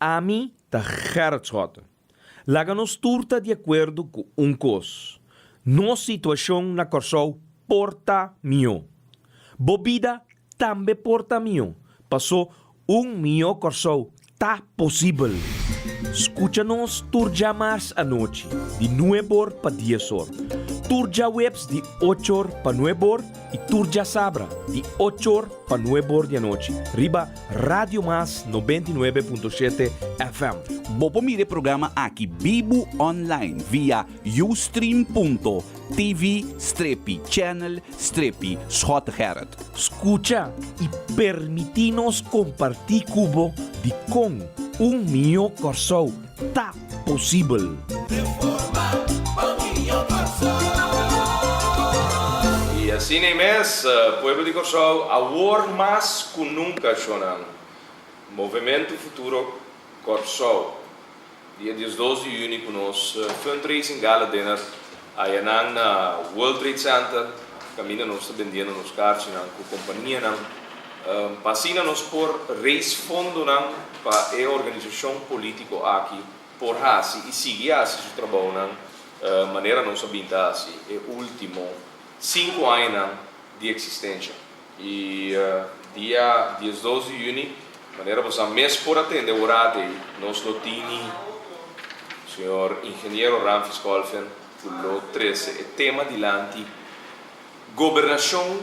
A mim tá Gerard Schotten. Laga nos turta de acordo com coisa. Nossa situação na Corsou porta mio. Bobida também porta mio. Passou mio Corsou. Tá possível. Escucha-nos turja mais à noite, de 9 para 10 horas. Turja webs de 8 horas para 9 horas e turja sabra de 8 horas para 9 horas da noite. Riba Radio Mas 99.7 FM. Bopo mire programa aqui Bibo online via ustream.tv/channel/Schot Gerard. Escucha e permitinos compartir cubo de com mio Corsou. Tá possível. E assim nem mês, Pueblo de Corsou, a war mais que nunca chonan. Movimento Futuro Corsou. Dia 12 de junho com nós fundraising gala dinner aí na World Trade Center. Caminha nós vendendo nos carros com companhia não. Passina nos por raise fundo não para a organização política aqui por hasi e seguir assim o trabalho não maneira não sabinta assim é último 5 anos de existência e dia 12 de junho maneira você mês por atender o horário nós lotini senhor engenheiro Ramfis Kolfen o 13 é tema de lanti governação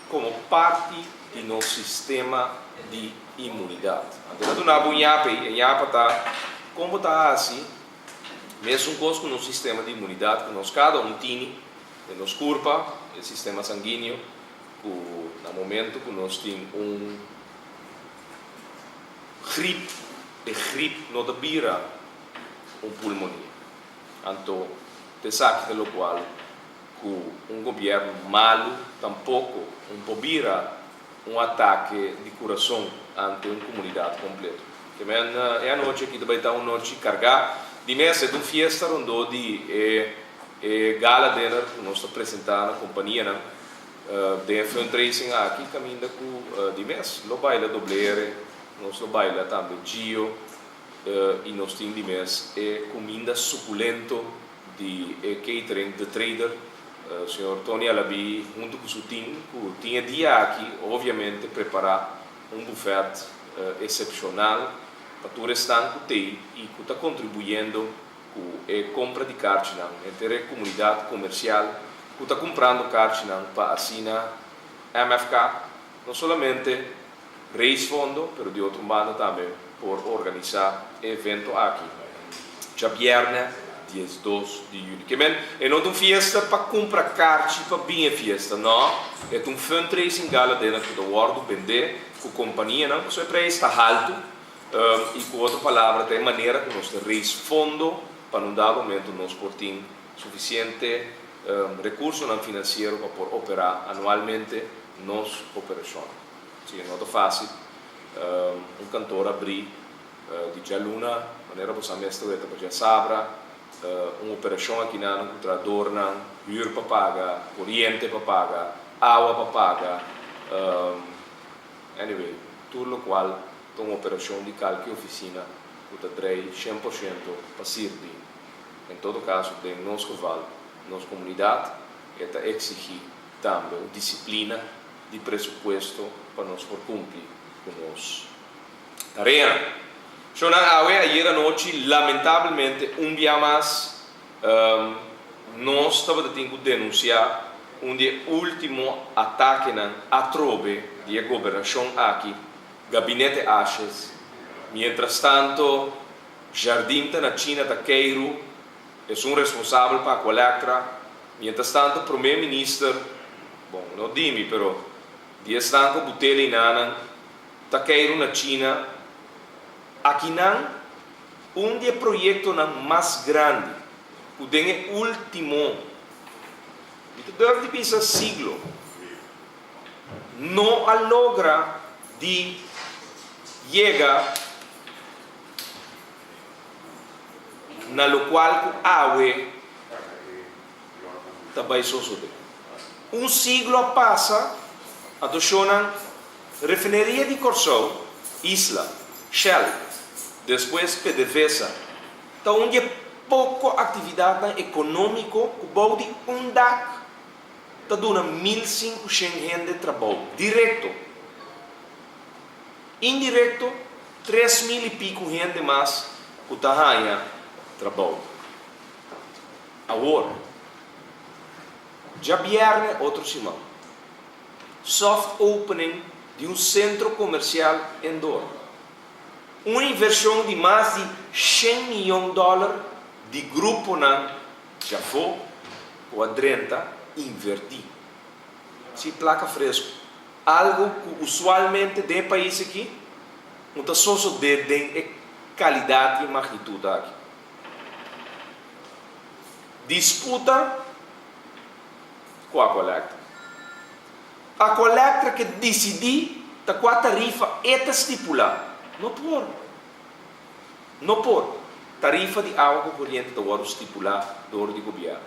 como parte do nosso sistema de imunidade. Então, na bunhapa tá como tá assim, mesmo com o sistema de imunidade que nós cada tem, nos curva, o sistema sanguíneo, no momento que nós temos gripe, e gripe não vira pulmonia. Então, te sabe pelo qual que governo malo tampouco vira ataque de coração ante uma comunidade completa. Também é a noite que vai estar uma noite carregada de mês é uma festa onde gala dinner que nós apresentamos na companhia de fundraising aqui caminha com de mês lo baila doblere nós lo baila também Gio e nós temos de mês comida suculento de catering de trader o senhor Tony Alabi, junto com o seu time, que tinha dia aqui, obviamente, preparar buffet excepcional para todo o restante que tem e que está contribuindo com a compra de cartas entre a comunidade comercial que está comprando cartas para assinar MFK, não somente raise fundo, mas de outro lado também por organizar evento aqui. Já viernes 12 de julho. Que é não uma festa para comprar cartas para bem a festa, não. É um fundraising gala dentro do World vender com companhia, não. Só é para estar alto e com outra palavra tem maneira que nós raise fundo para não dar momento nós por ter suficiente recurso não financeiro para por operar anualmente nos operações. Sim, não é fácil. Cantor abrir de Jaluna, maneira você mestre para já sabra. Uma operação aqui na computador, huur para pagar, corrente para pagar, água para pagar, anyway, tudo o qual é uma operação de qualquer oficina que traz 100% para servir. Em todo caso, de nosso vale, nossa comunidade, é exigir também disciplina de pressuposto para nós por cumprir com nossa tarefa. Ayer à noite, lamentavelmente, dia mais, nós estávamos tendo que denunciar último ataque a trobe de governação aqui, gabinete Ashes. Mientras tanto, Jardim na China da Queiro é responsável para a coleta. Mientras tanto, o primeiro-ministro, bom, não dime, pero, dia estanco Butele e Nana, da Queiro na China. Aqui não, dia projeto mais grande, o den último, deve pensar siglo, não logra de chegar na local que a água também sucede. Siglo passa, a refinaria de Corsou, Isla, Shell, Depois PDVSA. Então, onde é pouca atividade econômica, o balde um DAC, está dando 1.500 gente de trabalho, direto. Indireto, 3.000 e pico gente mais que está ganhando trabalho. Agora, já viernes outra semana, soft opening de um centro comercial em Dor. Uma inversão de mais de 100 milhões de dólares de grupo não já foi o adrenta invertir. Se placa fresco, algo que usualmente de país aqui, não só de qualidade e magnitude aqui. Disputa com a coleta. A coleta que decidi com a tarifa é estipulada. Não por. Tarifa de água corrente da hora estipulada do órgão de governo.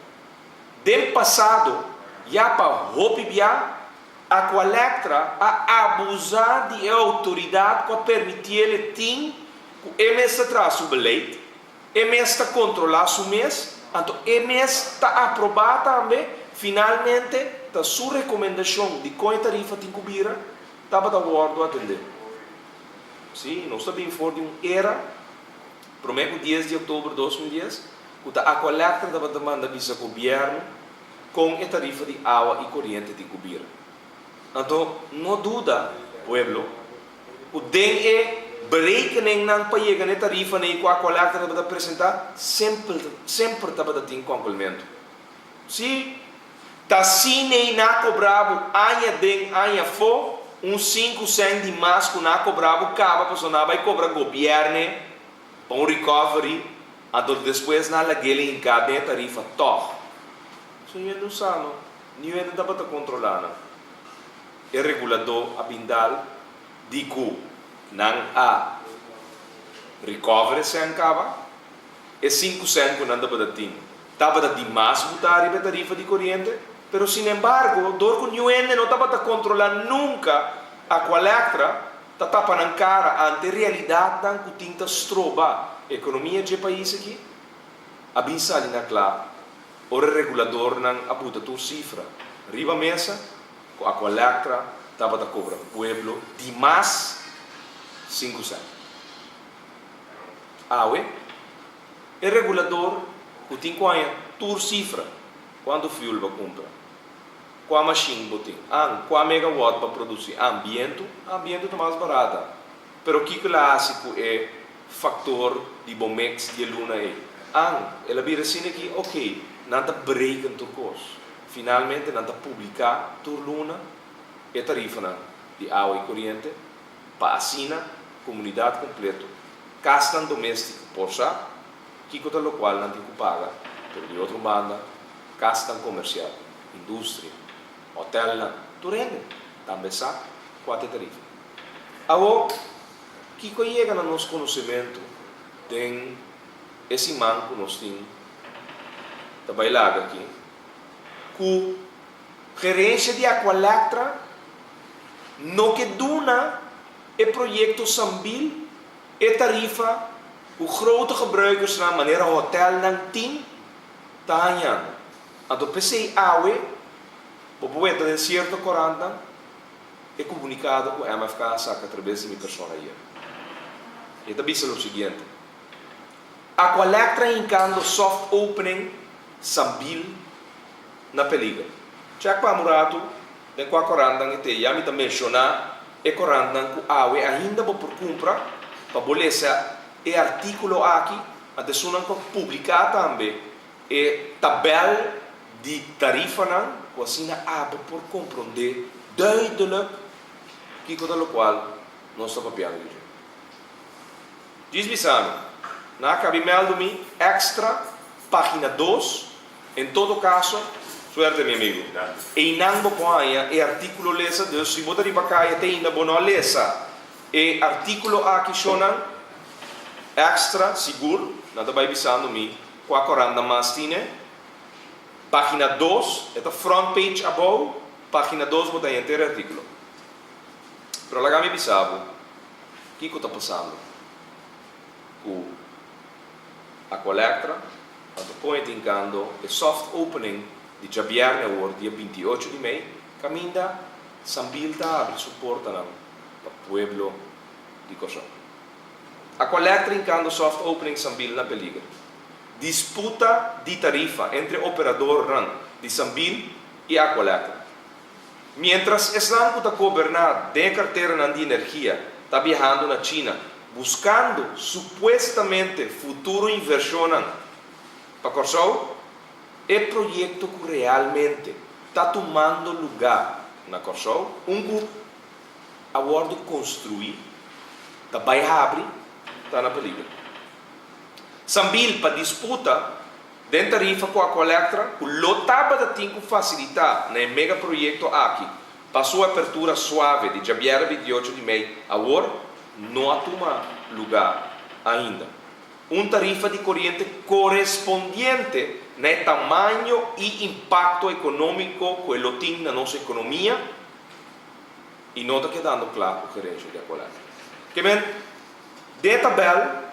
Dem passado, já para roupiar, a coleta a abusar de autoridade para permitir ele ter que MS traz o bilhete, MS está controlar o mês, então MS está aprovado também, finalmente, da sua recomendação de qual tarifa tem que cobrir, estava de acordo a atender. Sim, nós também fora de era, prometo 10 de outubro de 2010, a coleta da demanda visa governo com a tarifa de água e corrente de cobrir. Então, não duda, pueblo, o DE berekening não para chegar na tarifa nem com a coleta que vai apresentar, sempre estava a ter complemento. Se está sim nem na cobravo, aia den, aia fo, 5 cent de mais que na cobravo, acaba para sonar, vai cobrar governo, para um recovery, então depois na laguele em cada tarifa, toch. Isso não sabe, não dá para controlar. O regulador abindal de que não há recovery se acaba, e 5 cent que não dá para ter. Estava de mais botar a tarifa de corrente, mas, sin embargo, dor que não dá para controlar nunca a coleta, está para a cara ante a realidade que tinta estroba a economia do país aqui, a binsali na clara, o regulador não abuta a cifra. Riba mesa, a coleta estava a cobrar o pueblo de mais 5 cent. Aue, o regulador que tem que cifra quando o fuel vai comprar. Qual a machine botem? Qual a megawatt para produzir? Ambiente é mais barata. Mas o que é clássico é fator de bomex de luna é. Ela vira assim aqui, ok, não está breakando turcos. Finalmente não está publicar tur luna e tarifa de água e corrente para assina comunidade completa. Castan doméstico por sa, que é o qual não tem que pagar. Por de outra banda, castan comercial, indústria, hotel, tu rende, também sabe qual é a tarifa. Agora, que chega no nosso conhecimento, tem esse manco que nós temos, trabalhar aqui, que gerência de Aqualectra, no que duna é projeto Sambil, é tarifa, o grote gebruikers na maneira hotel não tem, está ganhando. Então, PC AUE, o poeta de certo 40, é comunicado com a MFK saca através de minha pessoa aí. E também é o seguinte: a Aqualectra indicando soft opening Sambil na película. Já que Murato, de qual 40 que tem, já me também mencionar, é 40 que a AUE ainda vou por compra, para bolesa e artículo aqui, a desuna que publicar também, é tabela de tarifa não, que assim abre por compreender duidelijk que com o qual nós estamos papiando. Diz-me sabe, na cabimelo-me extra, página 2, em todo caso, suerte meu amigo. E não vou pôr é artículo lesa, se você ir para cá e tem ainda boa lesa, é artículo aqui chama extra seguro, nada vai avisando-me, com a coranda mais tinha. Página 2, é a front page above, página 2 botar inteiro artículo. Para lá me avisava, o que está passando? a collectra, anto point indicando o soft opening di Jabierne or dia 28 de maio, caminda Sambilta abre suporta para o pueblo de Corsão. A collectra indicando soft opening Sambil na peligra. Disputa de tarifa entre operador RAN de Sambil e a collectra. Mientras Islam está governar de carteira de energia, está viajando na China, buscando supuestamente futuro inversión para Corsão, é projeto que realmente está tomando lugar na Corsão, que agora construir, está vai abrir, está na peligra. Sambil para disputa de tarifa com a collectra, que lotava de tempo facilitar no mega projeto aqui, para sua apertura suave de Jabiera 28 de maio, agora não toma lugar ainda. Tarifa de corrente correspondiente no tamanho e impacto econômico que ele tem na nossa economia e não está quedando claro o gerente da coleta. Que bem, de tabela,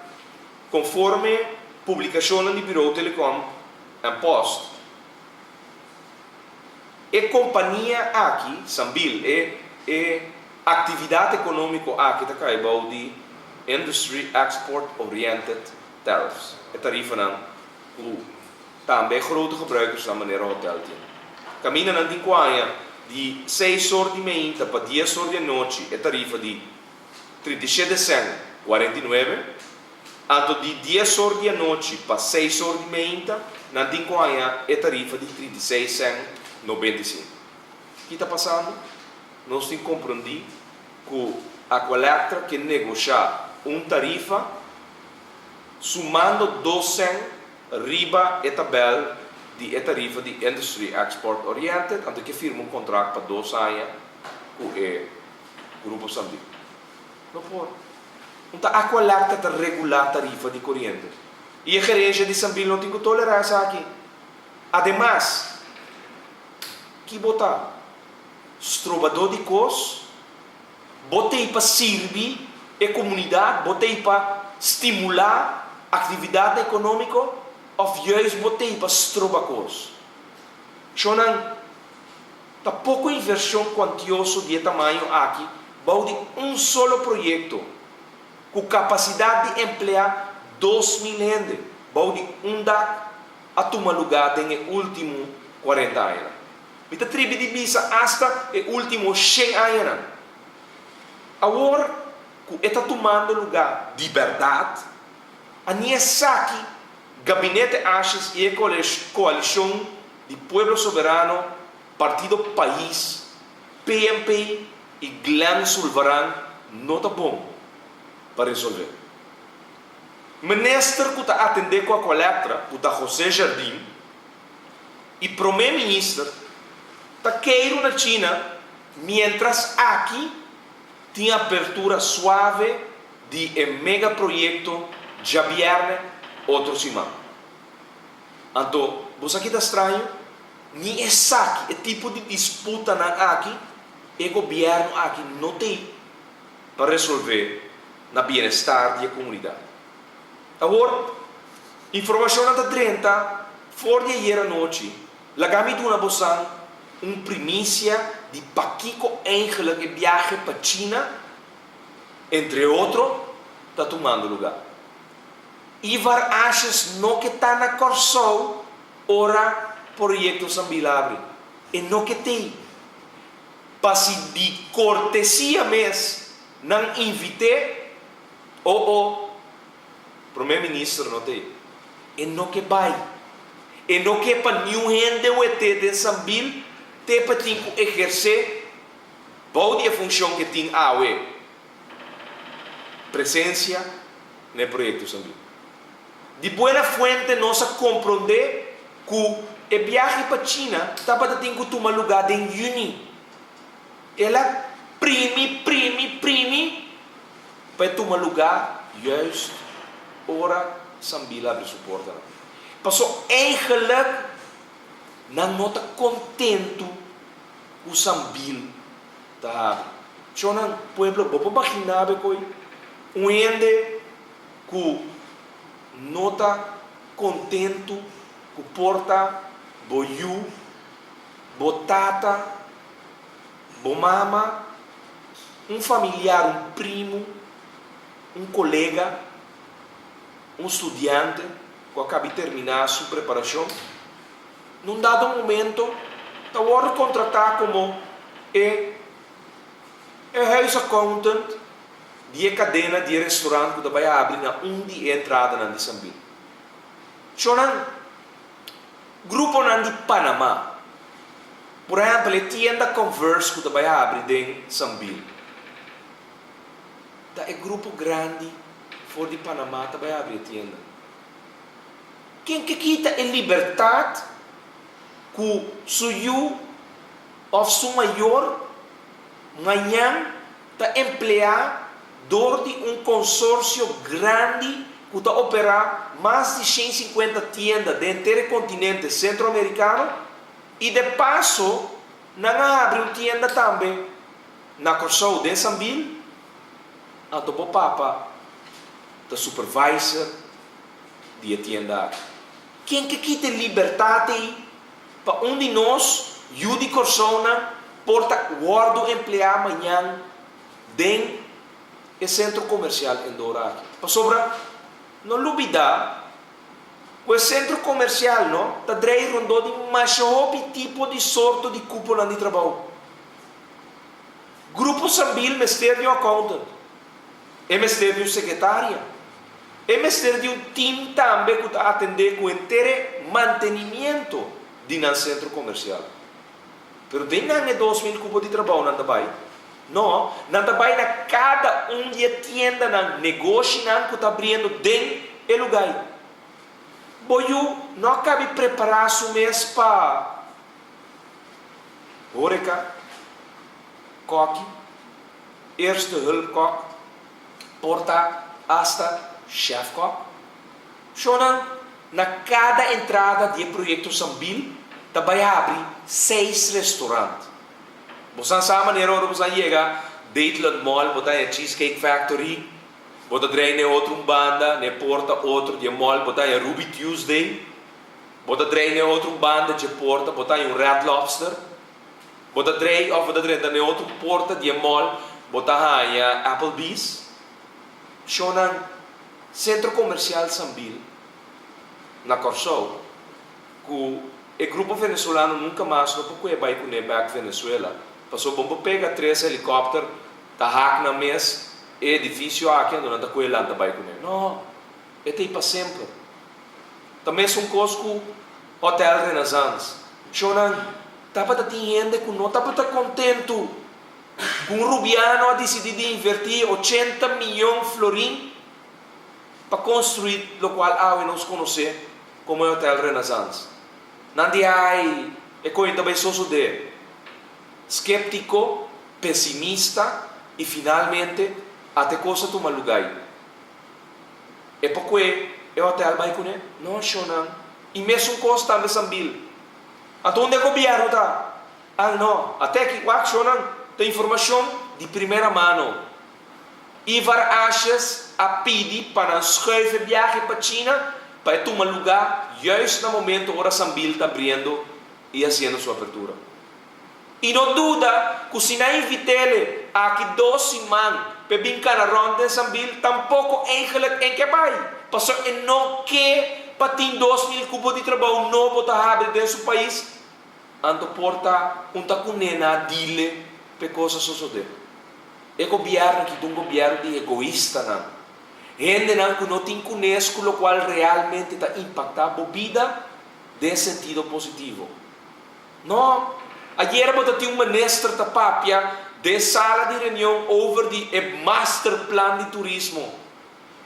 conforme publicação do Bureau Telecom em Post, a companhia aqui, Sambil, a atividade econômica aqui está caindo de Industry Export Oriented Tariffs. A tarifa não, também grote gebruikers da maneira hotel tem. Caminha na Dinquanha de 6 horas de manhã para 10 horas de noite, a tarifa de 37,49. Anto de 10 horas de noite para 6 horas de manhã, na Dinquanha, a tarifa de 36,95. O que está passando? Nós temos que compreender que a collectra que negociar tarifa sumando 12 riba a tabela de tarifa de Industry Export Oriented, antes que firma contrato para 2 anos com o Grupo Sambil. Não pode. Então a collectra está regular a tarifa de corrente. E a gerência de Sambil não tem que tolerar isso aqui. Ademais, que botar estrobador de cos, botei para servir a comunidade, botei para estimular a atividade econômica, ou juist botei para estrobar cos. Chonan, tá pouco inversão quantioso de tamanho aqui, de solo projeto, com capacidade de emplear 2.000 gente, de DAC a tomar lugar nos últimos 40 anos. Mita tribi de bisa hasta o último 100 anos. Agora, que está tomando lugar de verdade, a Niesaki, Gabinete Ashes e a Coalição de Pueblo Soberano, Partido País, PMP e Glenn Sulvaran, não está bom para resolver. O ministro que está atendendo com a collectra, que está José Jardim, e o primeiro-ministro, taqueiro na China, mientras aqui tinha apertura suave de mega projeto Jabierne outro semana. Então, você aqui está estranho, nem é aqui, é tipo de disputa na aqui, e o governo aqui não tem para resolver na bem-estar da comunidade. Agora, informação da 30, fora de ayer à noite, lá kami na bosan primícia de Paquico Ángela que viaja para China, entre outros, está tomando lugar. Ivar Ashes não que está na Corsão, ora projeto Sambil abre. E não que tem. Para se de cortesia mesmo, não invite, o primeiro-ministro não tem. E não que vai. E não que para nenhum gente o ET de Sambil, te para exercer a função que tem a presença no projeto Sambil. De boa fonte, nós compreender que o viagem para a China estava a ter que tomar lugar em junho. Ela prime, para tomar lugar, juist, ora, Sambil abre suporte. Passou eigenlijk, não está contente com o Sambil. Então, o pueblo, vou imaginar que ende que não está contento que porta boiú, botata, bomama, um familiar, um primo, um colega, um estudante que acaba de terminar a sua preparação, num dado momento, está a contratar como house accountant de cadena de restaurante que vai abrir na de entrada na de Sambil. Chonan grupo na de Panamá. Por exemplo, a tienda Converse que vai abrir em Sambil. É grupo grande for de Panamá que vai abrir a tienda. Quem que quita a liberdade que suyo of su maior manhã está emplear dor de consórcio grande que está operar mais de 150 tiendas de inteiro continente centro-americano e de passo não abre uma tienda também na Corsou de Sambil a do papa da supervisor de tienda. Quem que quita liberdade para um de nós Yudi Corsona porta guardo emplear amanhã dentro do centro comercial em Dourado. Para sobra, não duvida, o centro comercial não está rondou de mais tipo de sorte de cúpula de trabalho. Grupo Sambil mestre de um accountant, é mestre de um secretária, é mestre de um time também que está atender com o inteiro mantenimento de um centro comercial. Pero tem não é 2.000 cupos de trabalho não vai. Não, não vai na cada de tienda na negócio não que está abrindo dentro do lugar. Boiu não acaba de preparar o mês para horeca, coque, eerste hulp kok, porta hasta chef kok. Shonan na cada entrada de projeto Sambil vai abrir 6 restaurantes. Você sabe maneira onde você chega, Dateland Mall, botar a Cheesecake Factory, botar drei outro banda, ne porta outro de mall, botar a Ruby Tuesday, botar drei outro banda de porta, botar um Red Lobster, botar drei of botar drei ne outro porta de mall, botar a Applebee's. Shonan centro comercial Sambil na Corsou, o grupo venezuelano nunca mais não pode ir com o back Venezuela. Passou bom pega 3 helicópteros, tá hack na mês, é edifício aqui onde não está com ele lá vai com ele. Não, é tem para sempre. Também é um cosco Hotel Renaissance. Shonan, tava da tienda que não tava contente com o Rubiano a decidir invertir 80 milhões de florins para construir o qual nós conhecemos como é Hotel Renaissance. Nandi ai é coisa também sucede escéptico, pessimista e finalmente até coisa toma lugar. É porque o hotel vai com ele? Não, Shonan. E mesmo coisa também Sambil. Até onde o governo está? Não. Até que o Shonan tem informação de primeira mão. Ivar Ashes a pedir para escrever viagem para a China para tomar lugar justo no momento que a Sambil está abrindo e fazendo sua abertura. E não duda que se não invitele aqui 2 semanas para brincar na ronda de Sambil, tampouco eigenlijk em que vai. Passou e não quer para ter 2.000 cupos de trabalho novo para abrir dentro do país, ando porta cunena dile para coisas suceder. É governo que é um governo de egoísta não. Gente que não tem conhecimento, com o qual realmente está impactando a vida de sentido positivo. Não. Ayer tinha um ministro da Papia de sala de reunião over o master plan de turismo.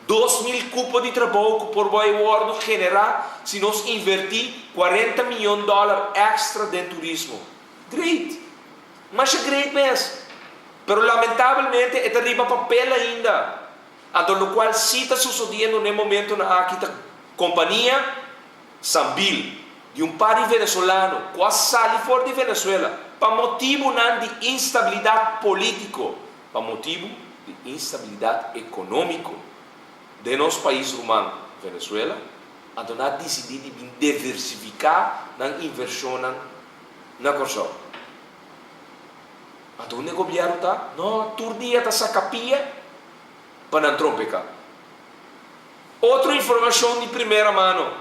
2.000 cupos de trabalho que por vai generar se nós invertir 40 milhões de dólares extra de turismo. Great. Mas é great mesmo. Pero lamentavelmente é arriba papel ainda. Então, o qual se está sucedendo no momento na companhia Sambil, de um par venezuelano, quase sale fora de Venezuela, para motivo não de instabilidade político, para motivo de instabilidade econômico de nosso país romano, Venezuela, Então, nós decidimos diversificar na inversão na Corsol. Então, o governo está, não, todo dia está sacapia para não trompecar. Outra informação de primeira mão.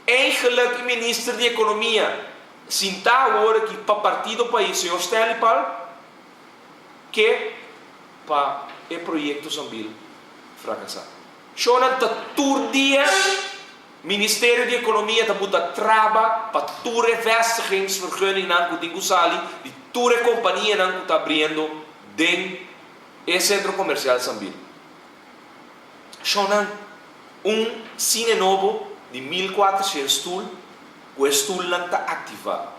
Eigenlijk o ministro de Economia sinta agora que para partir do país se hostele para que para o projeto Zambil fracassar. Shonan ta todo dia Ministério de Economia está botando trava para toda vestigingsvergunning na Kutingu Sali, de toda companhia na está abrindo dentro do centro comercial Zambil. Shonan cine novo de 1400 stoel, o stoel não está ativado.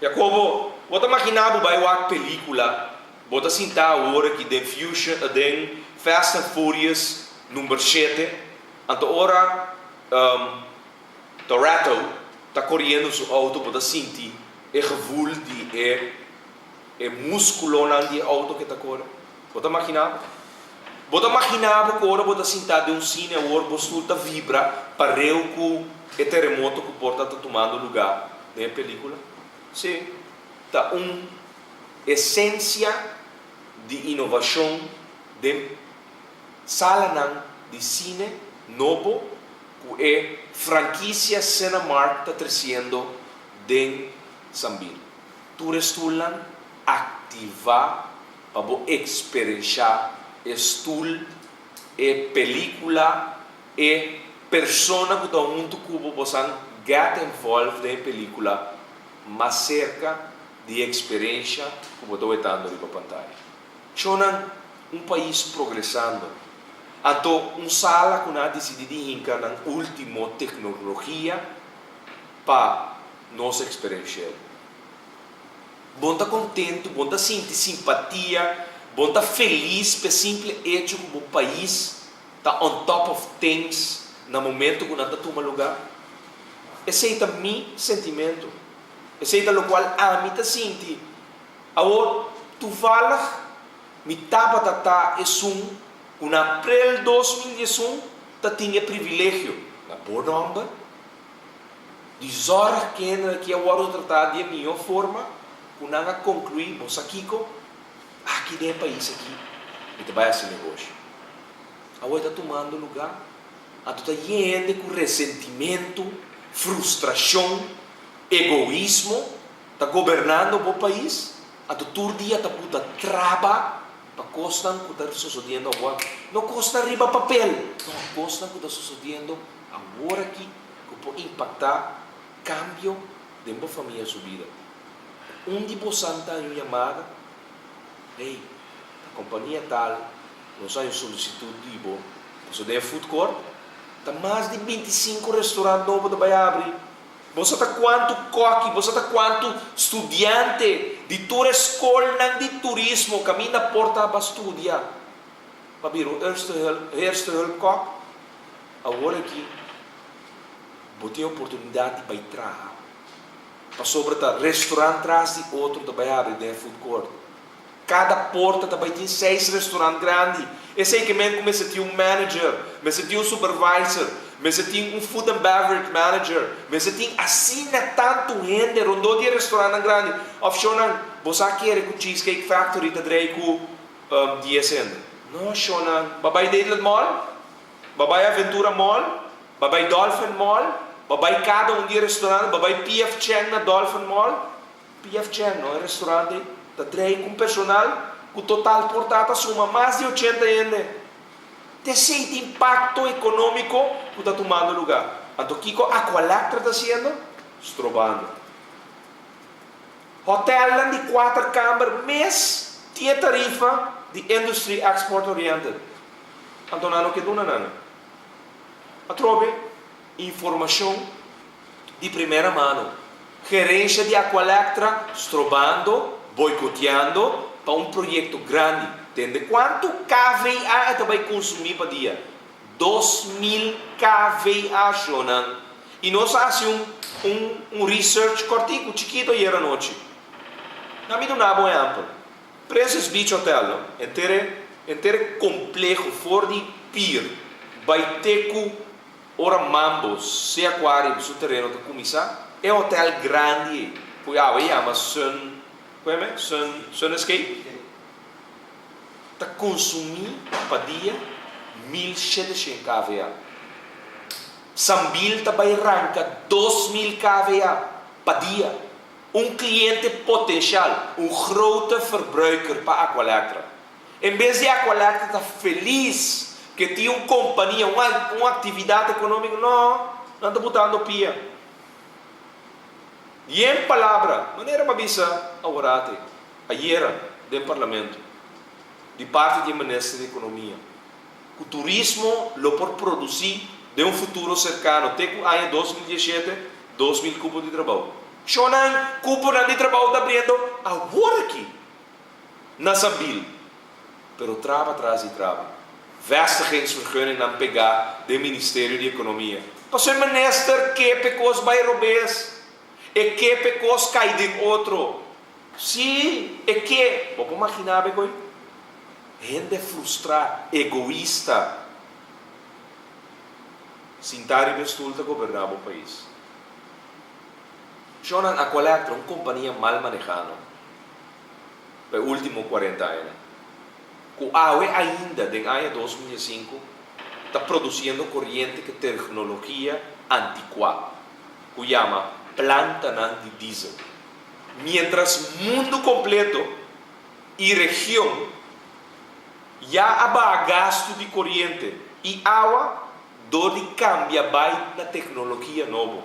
Jacobo, você imaginava uma película, você sentar agora que den Fast and Furious número 7, então ora Toretto está correndo seu auto, você sentir o gevoel de músculo de auto que está correndo. Você imaginava? Você imaginava que agora você sentado em cine, agora você está vibra para ver que o terremoto que porta está tomando lugar na película? Sim, está essência de inovação de sala de cine novo que é franquia Cinemark está crescendo em Zambil. Tu estulan ativar para experienciar estudo e película e persona que está muito cubo possam get involved em película mais cerca de experiência como estou vendo na pantalla. Chonan país progressando. Então, sala que nós decidimos na última tecnologia para nossa experiência. Bom estar contente, bom estar sentir simpatia, bom estar feliz pelo simples hecho que o país está on top of things no momento que nós está tomando lugar. Esse é o meu sentimento. Esse é o qual a mim está sentindo. Agora, tu fala, me tapa tata em abril de 2021, tu tinha privilégio na boa nome, de zorra que agora tratar de melhor forma, que nós concluímos aqui no país aqui, e tu vai esse negócio. Agora está tomando lugar, tu está indo com ressentimento, frustração, egoísmo, está governando o país, todo dia está puta traba para costas que está sucedendo agora. Não custa arriba papel, não custa que está sucedendo agora aqui, que pode impactar cambio de uma família sua vida. De vocês está em chamada, ei, a companhia tal, nós temos solicitude de boa, você tem food court, está mais de 25 restaurantes novos que vai abrir. Você está quanto coque, você está quanto estudante de toda escola de turismo que caminha na porta para estudar. Para vir o eerste hulp coque, agora aqui, você tem a oportunidade de entrar. Para sobre o restaurante atrás de outro que vai abrir dentro do food court. Cada porta também tem 6 restaurantes grandes. Esse é que mesmo começa a ter manager, começa a ter supervisor, começa a ter food and beverage manager, começa a ter assim tanto gente, rondou de restaurante grande. Opcionan, você quer que o Cheesecake Factory está com 10 anos? Não, Shonan, babai Daily Mall, babai Aventura Mall, babai Dolphin Mall, babai cada de restaurante, babai PF Chang na Dolphin Mall. PF Chang não é restaurante, está com personal, que o total portata suma mais de 80 anos. Esse impacto econômico que está tomando lugar. Então, o que a Aqualectra está fazendo? Estrobando. Hotel de 4 câmaras, mês, tinha tarifa de Industry Export Oriented. Então, não que duna nada. Atrobe, informação de primeira mão. Gerência de Aqualectra estrobando, boicoteando para projeto grande. Entende? Quanto kVA vai consumir por dia? 2.000 kVA, Shonan. E nós fazemos research cortico, chiquito, e era noite. Na minha não é amplo. Princess Beach Hotel, inteiro complexo, fora de pier, vai ter ora Mambos, se aquário, su terreno de começar, é um hotel grande, que chama Sun Escape. Está consumindo para dia 1.700 kVA. Sambil também arranca 2.000 kVA para dia. Cliente potencial, grote verbruiker para Aqualectra. Em vez de Aqualectra estar feliz que tinha uma companhia, uma atividade econômica, não está botando pia. E em palavra, maneira para bisa agora, ayer, do parlamento, de parte do Ministro da Economia, o turismo lo por produzir de um futuro cercano, até o ano 2017, 2.000 cupos de trabalho. Shonan, cupo de trabalho está abrindo agora aqui, na Sambil. Pero trava atrás e trava. Vestigingsvergunning não pegar do Ministério da Economia. Mas o ministro que pecos vai robes, e que pecos cai de outro. Sim, e que, vou imaginar, bem, gente frustrada, egoísta, sentar e bestulta governar o país. Jonan Aqualectra, uma companhia mal manejada, pelos últimos 40 anos. O AUE ainda, desde o ano 2005, está produzindo corrente que tecnologia antiquada, que chama planta de diesel. Mientras o mundo completo e região já há gasto de corrente e água, onde cambia vai na tecnologia nova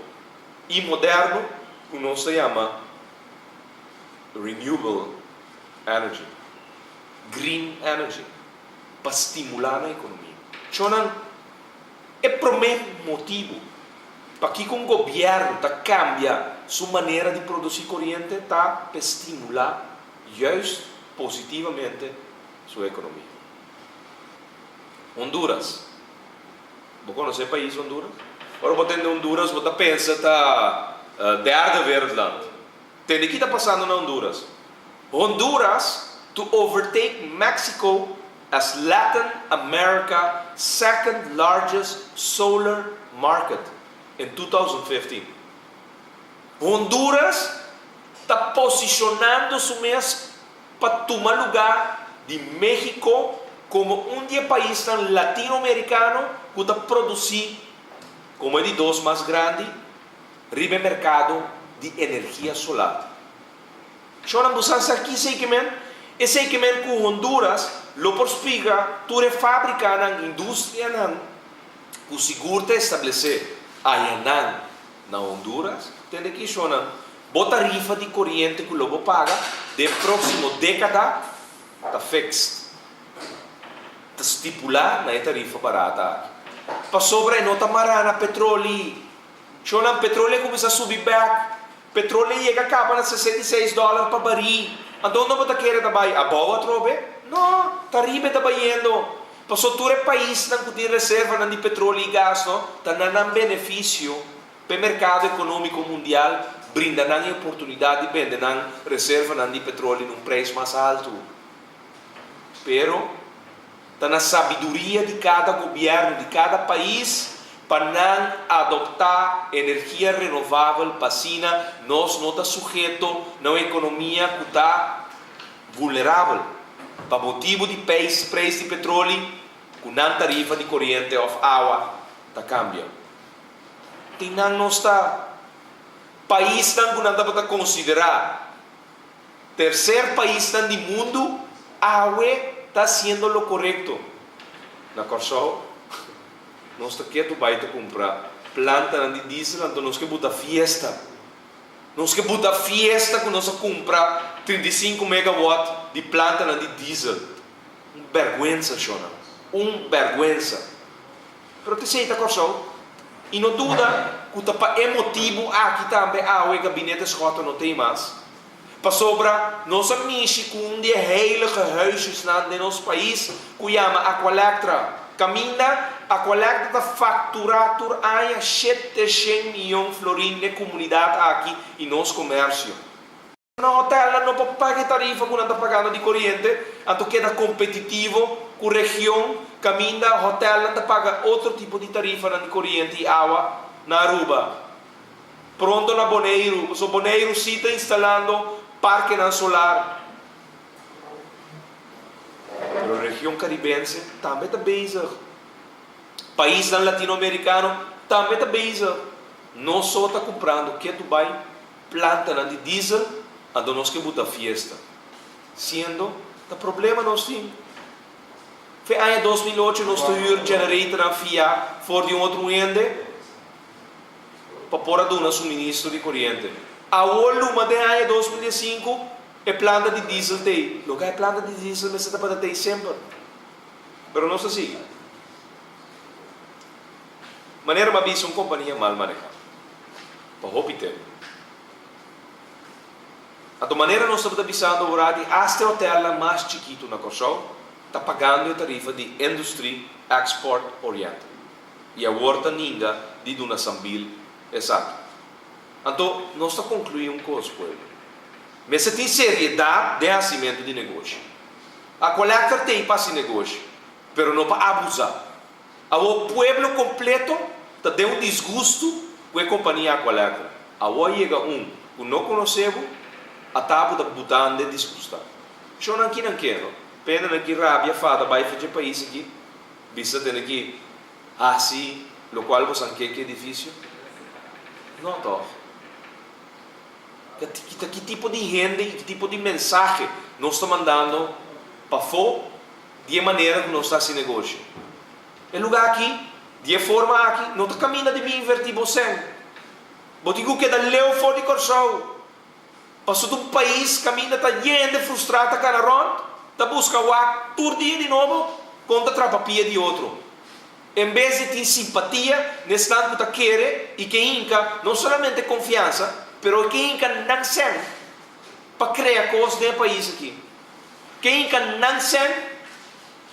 e moderno, que nós chama renewable energy, green energy, para estimular a economia. Então, é por o mesmo motivo para que o governo cambia sua maneira de produzir corrente para estimular justo positivamente sua economia. Honduras. Você conhece o país Honduras? Agora você tem Honduras, você pensa que derde wereldland. Tem o que está passando na Honduras? Honduras to overtake Mexico as Latin America's second largest solar market in 2015. Honduras está posicionando-se mesmo para tomar lugar de México como país latino-americano que está produzindo, como é de dos mais grande, ribe mercado de energia solar. Então, nós aqui segmento, esse segmento que Honduras lo porspiga, tu fábrica na indústria que seguro estabelecer aí na Honduras, tem que chamar a tarifa de corrente que o lobo paga de próximo década está fixed. Está estipulado na tarifa barata. Para sobre nota marana petróleo. Então, o petróleo começa a subir back. Petróleo chega a acabar a $66 para baril. Então, não vai querer trabalhar a boa trobe? Não, está riba trabalhando. Passou todo o país que tem reserva de petróleo e gás, está dando benefício para o mercado econômico mundial, brindando a oportunidade de vender reserva de petróleo num preço mais alto. Pero, está na sabedoria de cada governo, de cada país, para não adotar energia renovável para China, nós não estamos sujeitos a uma economia que está vulnerável. Para motivo de preço de petróleo, com a tarifa de corrente ou água, está cambiando. Tem não está país que não dá para considerar. Terceiro país do mundo, a água está sendo o correto. Na Corsol, nós estamos aqui para comprar planta de diesel, então nós temos que botar fiesta. Nós temos que botar fiesta que nós comprar 35 megawatts de planta de diesel. Vergüenza, Shona. Vergüenza. Pero te sei, Corsol, e não dúvida que para emotivo aqui também o gabinete Schotten não tem mais. Para sobra, nossa missão com de heilige huisjes de nosso país, que chama Aqualectra. Caminha, Aqualectra está faturar por ano 700 milhões de florins de comunidade aqui e nosso comércio. No hotel não pode pagar tarifa que não está pagando de corrente, então queda competitivo com região, caminha, hotel, não paga outro tipo de tarifa na corrente e água na Aruba. Pronto na Bonaire, so Bonaire se está instalando parque na solar. Mas a região caribense também está bezig. País latino-americano também está bezig. Não só está comprando que tu vai planta de diesel, ando nós que botar fiesta. Sendo, o problema nós temos. Foi em 2008 nós temos generator na FIA for de outro ende para pôr a um suministro de corrente. A última de ano 2005 é planta de diesel tem. Logo é planta de diesel mas está para ter sempre. Mas não é assim. Maneira uma vez uma companhia mal manejada. Para hospital. A tua maneira nós estamos avisando agora de este hotel mais chiquito na Corsol está pagando a tarifa de Industry Export Oriental. E agora ninguém de uma sambil exato. Então, nós estamos concluindo com os pueblos. Mas se tem seriedade de assimento de negócio. A coleta tem para esse negócio, mas não para abusar. O pueblo completo está dando um desgosto com a companhia coleta. Agora chega que não conhecemos, a tábua está botando de desgostar. Eu não quero. Pena que rabia fada vai fazer país aqui. Vista tem aqui assim, o qual você não quer que é difícil. Não toca. Que tipo de renda e que tipo de mensagem nós estamos mandando para fora de maneira que nós estamos esse negócio. É lugar aqui, de forma aqui, não está caminhando de mim invertir você. Vou dizer que é da leu fora de Corsol. Passou de um país, caminha, está gente frustrada, canaron, está buscando o ar, turdia de novo, contra a trapapia de outro. Em vez de ter simpatia, nesse tanto que quer e que inca não somente confiança, mas que inca não serve para criar coisas no país aqui. Que inca não serve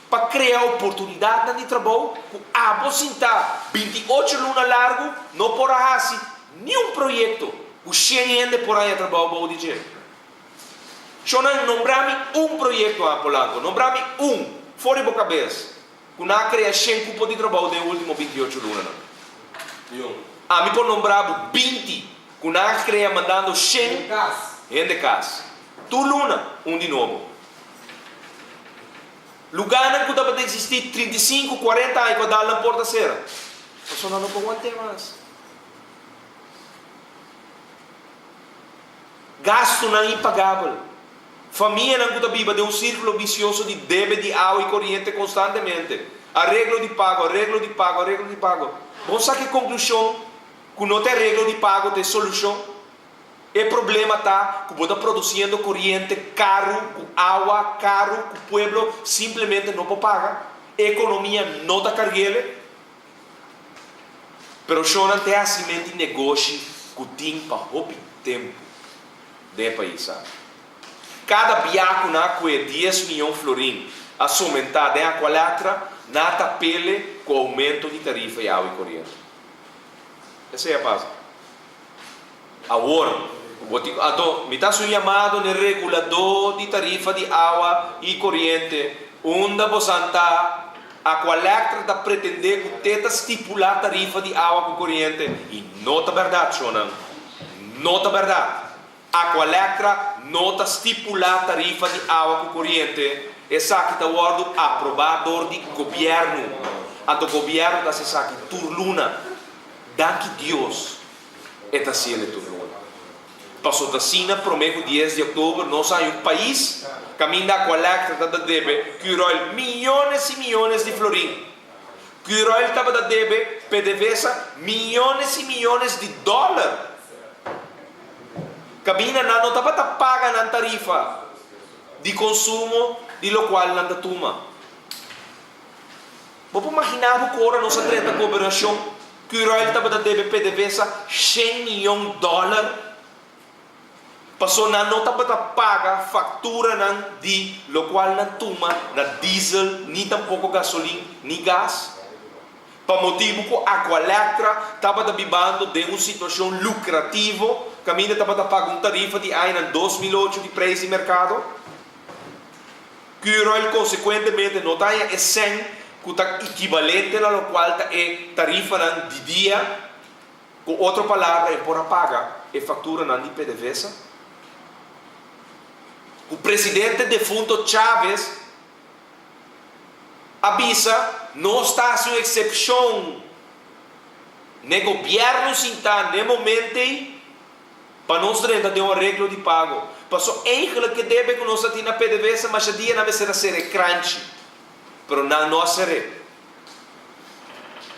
para criar oportunidade de trabalho, com a sentar 28 lunas largo, não por assim nenhum projeto, o 100 gente por aí a trabalhar, vou dizer. Eu não nombrame projeto a Polanco, nombrame fora de cabeça. Quando a criar 100 cupos de trabalho no último 28 lunas. A mim pode nombrar 20. Quando a criar mandando 100 gente de casa. Tu luna, de novo. Lugar que deve existir 35, 40 anos para dar na porta cera. Só não aguentei mais. Gasto não impagável. Família não está viva de um círculo vicioso de débito de água e corrente constantemente. Arreglo de pago, arreglo de pago, arreglo de pago. Vamos saber que conclusão, que não tem arreglo de pago, tem solução. O problema está que você está produzindo corrente caro, com água caro, que o pueblo simplesmente não pode pagar. A economia não está carregada. Mas não tem assim de negócio que tem para o tempo do país, sabe? Cada biaco na água é 10 milhões de florins. A somentada é a colatra, na tapele com aumento de tarifa de água e corrente. Essa é a base. Agora, me está chamado de regulador de tarifa de água e corrente, onde você está, a colatra está pretender que tenta estipular tarifa de água e corrente, e não é verdade, Shonan. Não é verdade. A coleta nota estipular tarifa de água e corrente. Essa que está o aprovador de governo. A do governo está se sabe turluna. Daqui Deus está sendo turluna. Passou da China, promete 10 de outubro, nós há um país caminha a coleta da debe que rola milhões e milhões de florins. Que rola estava da debe PDVSA milhões e milhões de dólares. Cabina não estava pagando a tarifa de consumo de lo qual não toma. Vou imaginar que agora nossa treta governação que o Israel estava dando PDVSA 100 milhões de dólares. Passou não estava paga fatura de lo qual não toma na diesel, nem tampouco gasolina, nem gás. Para motivo que a coleta estava vivendo de uma situação lucrativa, que ainda estava pagando uma tarifa de 2008 de preço de mercado. Que que o consequentemente não tem é 100, que está equivalente a lo qual é tarifa de dia, com outra palavra, é por paga, é factura de PDVSA. O presidente defunto Chávez avisa, não está a sua exceção, no governo está, no momento, para nós ter um arreglo de pago. Passou eigenlijk que deve que nós temos na PDVSA, mas a dia não vai ser crunch, mas não nós será.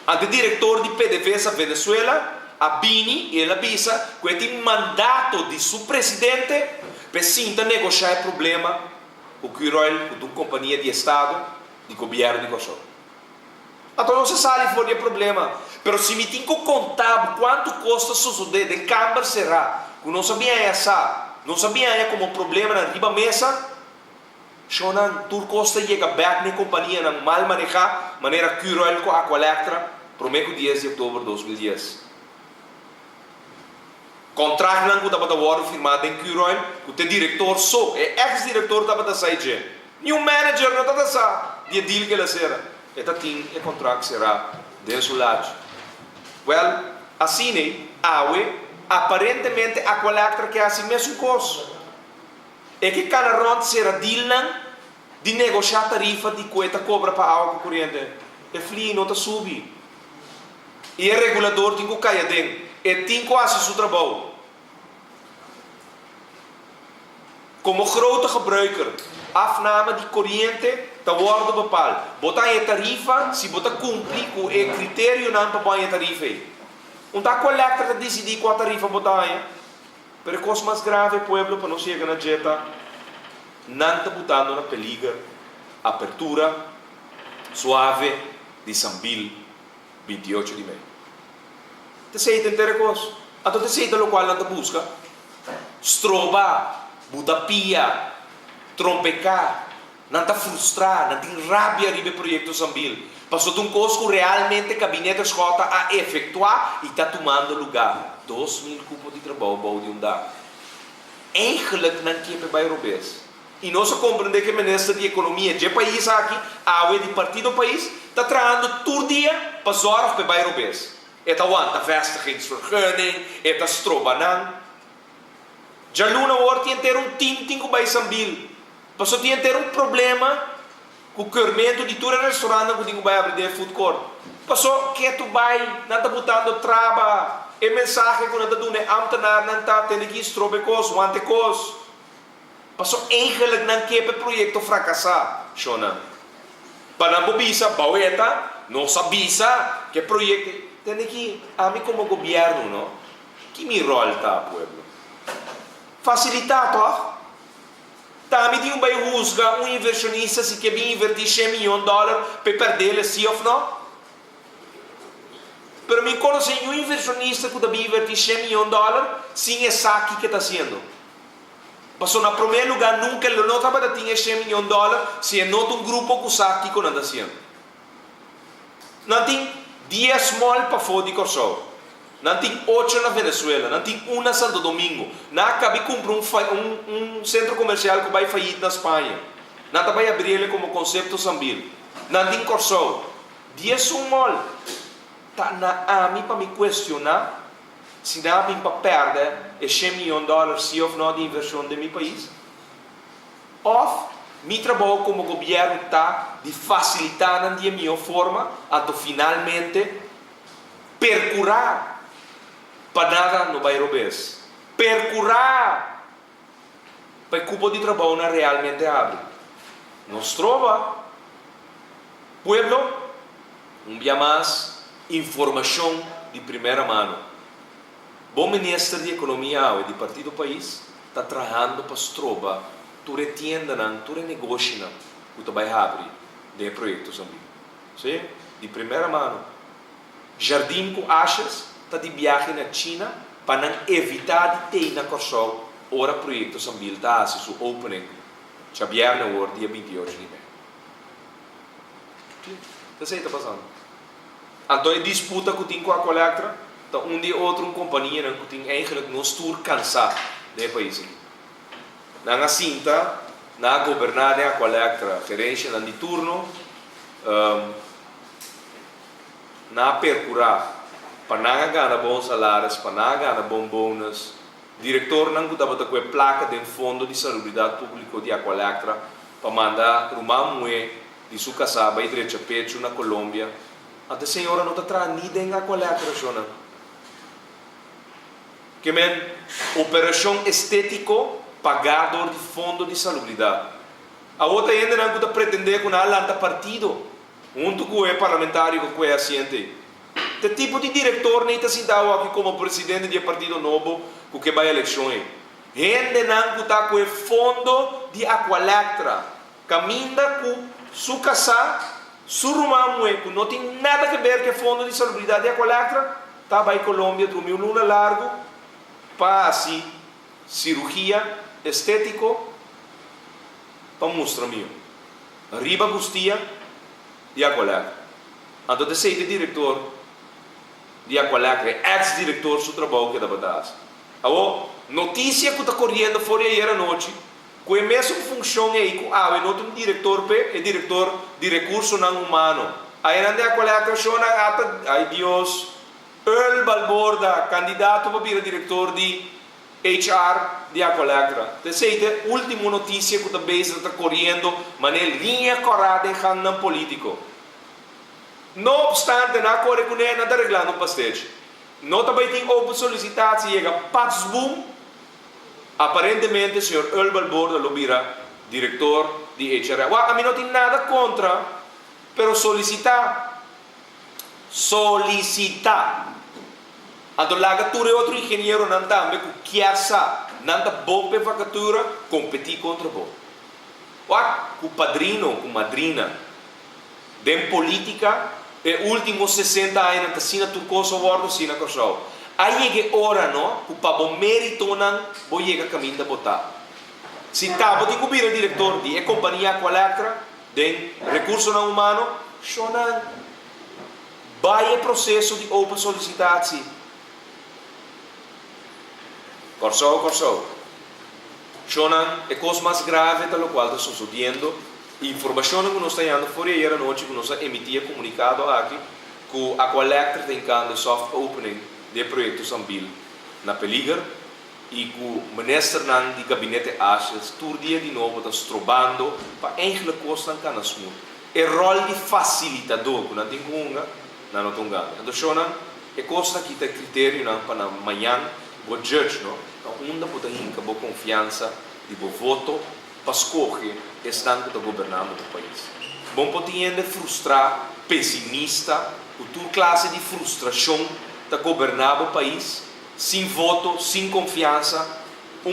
Ante diretor de PDVSA Venezuela, a Bini, ele avisa que tem mandato de seu presidente para sinta negociar o problema com o Royal, com a companhia de Estado, de governo de Kosovo. Então não se sabe se é problema, mas se me tem que contar quanto custa suceder de câmara será, que não sabia essa, não sabia como um problema na riba mesa, Shonan, tur costa chega back na companhia na mal manejar, maneira que o Royal com a Aqualectra, prometo 10 de outubro de 2010. Contrato não estava da firmado em Curoil, que o diretor só, é ex-diretor estava da sair. E o manager não estava da dia deal que ele será. Então tem o contrato será desse lado. Well, assim né, aparentemente a Aqualectra que é assim mesmo coisa. É que cada ronda será deal de negociar tarifa de coeta cobra para a água corrente. É frio, não está subindo. E o regulador tem que cair dentro. E tem que fazer o seu trabalho. Como grote gebruiker, afname de corrente, está worden bepaald. Botar a tarifa, se botar cumprir com o critério não para a tarifa. Então a coleta decidir qual tarifa botar. Pero a coisa mais grave é o povo para não chegar na jeta, não está botando na peliga, apertura suave de Sambil, 28 de maio. Você entende a coisa? Então você entende o qual não busca? Stroba, Budapia, trompecar, não está frustrado, não tem rabia do projeto Sambil. Passou de um coisa que realmente o gabinete escota a efetuar e está tomando lugar. 2.000 cupos de trabalho de um dar. Eigenlijk não quer para europeus. E nós compreendemos que o ministro de Economia de país aqui, a de partido do país, está trazendo todo dia para zorg para europeus. Het aguanta vestigingsvergunning, het strobanan. Já Luna hoort tinha ter team que vai Sambil. Passou tinha ter problema com o cormento de todo restaurante que tinha vai abrir food court. Passou que tu vai, não está botando traba, e mensagem que não está dando ambtenaar, não está tendo que strobecos, wantecos. Passou eigenlijk não quer o projeto fracassar, Shona. Para não bisa, baueta, não sabia que projeto tem que, a mim como governo, não? Que me rol está, pueblo? Facilitar, toh? Também tem um bem rusga, um inversionista se quer invertir $100 milhões para perder, sim ou não? Para mim, quando se um inversionista que também invertir $100 milhões, sim é saque que está fazendo. Passou no primeiro lugar, nunca não estava a ter $100 milhões, se é não um grupo que saque que não está fazendo. Não tem 10 small para fora de Kosovo. Não tem 8 na Venezuela, não tem 1 na Santo Domingo. Não acabei de comprar um centro comercial que vai falir na Espanha. Não vai abrir ele como conceito Sambil. Não tem Kosovo. 10 small. Está na AMI para me questionar se não vem para perder $100 milhões se ou não de inversão de meu país. Ou meu trabalho como governo está de facilitar de minha forma até finalmente percurar para nada no bairro Bes. Percurar para que o cupo de trabalho não realmente abre. Nos trova, pueblo, dia mais, informação de primeira mão. Bom ministro de Economia e de Partido do País está trabalhando para trova, tu retienda, tu renegocia, que tu vai abrir de projetos também. Sim? De primeira mão. Jardim com achas está de viagem na China para não evitar de ter na Kosovo ora projeto Sambil está a seu opening já viernes hoje dia 28 de maio. Isso aí está passando. Então é disputa que tem com a Aqualectra, então dia outro companhia que tem eigenlijk não estou cansado de país. Não assim tá na governare a qual'altra gerência di turno, na percurar, para não ganhar bons salários, para não ganhar bom bônus, diretor não estava com a placa de fundo de saúde público de Aqualectra para mandar uma mulher de sua casa para ir direito a pecho na Colômbia. A senhora não está trazendo nem Aqualectra, Jona. Que men operação estético pagador de fundo de saúde. A outra ainda não está pretender com a partido, junto com o parlamentário que é assente. O tipo de diretor nem está sentado aqui como presidente de partido novo que vai a eleições. Gente não está com o fundo de Aqualectra, caminha com sua casa, sua irmã, que não tem nada a ver com o fundo de salubridade de Aqualectra, está para a Colômbia, dormiu luna largo, para assim, cirurgia estético, para mostrar-me. Arriba Gustia de Aqualectra. Então, esse diretor de Aqualectra, ex-diretor do trabalho que dá para dar. Notícia que está correndo fora ayer à noite, com a mesma função aí, com um diretor de recursos não humanos. Aí ande a Aqualectra, ai Deus, Earl Balborda, candidato para vir diretor de HR de Aqualectra. Essa é a última notícia que está correndo, mas ele linha corrada em o político. Não obstante, não corre com ele, não está arreglando o pastel. Não também tem outra solicitação, chega Patsboom. Aparentemente, o senhor Earl Balborda lo vira diretor de HR. A mim não tem nada contra, mas solicitar. Então, lá que outro engenheiro não também que quer não está bom para vacatura, competir contra o bom. O padrino, com madrina, de política, é último 60 anos, que assina turcoso a bordo, assina corso. Aí chega hora, não? Que para o mérito não, vou chegar a caminho de votar. Se está, vou ter que vir o diretor de companhia Aqualectra, de recursos não humanos, não vai o processo de open solicitação. Corso. Não é coisa mais grave da qual está sucedendo. Informação que nós estamos dando fora ayer à noite, que nós emitia comunicado aqui, que a Aqualectra tem canto soft opening de projeto Sambil na Peligar e que o ministro do gabinete Ashes todo dia de novo está estrobando para enkele coisas que não são. É rol de facilitador que não tem como não tem ganho. Então, é coisa que tem critério para amanhã, o judge, não? Então, onde pode ter boa confiança de boa voto para escolher estando que está governando o país. Bom pode ainda frustrar, pessimista, toda classe de frustração de governar o país, sem voto, sem confiança,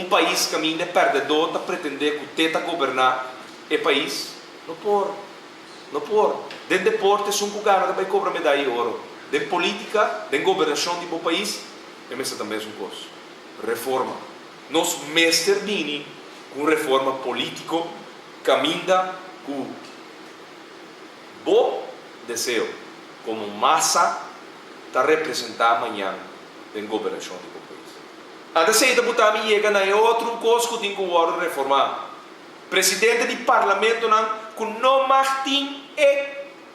país que ainda é perdedor, está pretender que está governar o país, não por. De deporte, se ganha, vai cobrar medalha de ouro. De política, de governação do país, é também uma coisa. Reforma. Nós mestre dini com reforma política, caminha com bom desejo, como massa para representar amanhã em governação do país. A saída do Butami chega na outra coisa que tem que reformar. Presidente do parlamento não não tem